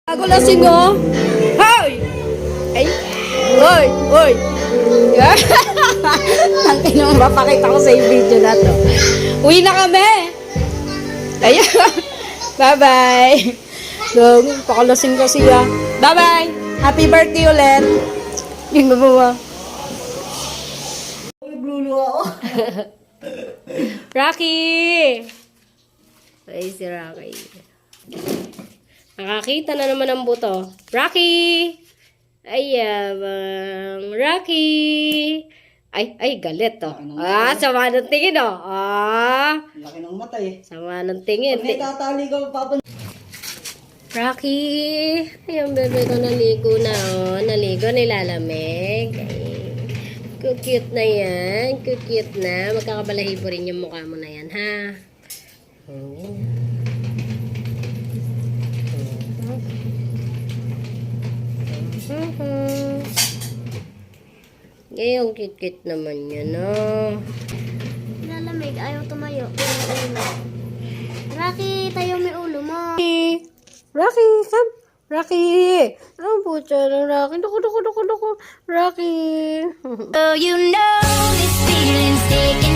Ako lasing oh. Hoy! Ay! Hoy! Hoy! Ang kinong mapakita ko sa video na to. Uwi na kami! Ayan! Bye-bye! So, pakalasing ko siya. Bye-bye! Happy birthday ulit! Yung babawa. Blulu ako. Rocky! Ay, si Rocky. Nakakita na naman ang buto. Rocky! Ay, Rocky! Ay, galit to. Sama ng tingin oh. Laki ng mata eh. Sama ng tingin. Pag natatali ka, papan... Rocky! Ayun, bebe ko naligo na oh. Naligo, nilalamig. Ay, cute na yan. Cute na. Magkakabalahibo rin yung mukha mo na yan, ha? Oh. Ngayong cute naman yan, no? Lalamig, ayaw tumayo. Rocky, tayo may ulo mo. Rocky, come! Rocky! Ano po siya ng Rocky? Naku. Rocky! Oh, you know this feeling's taking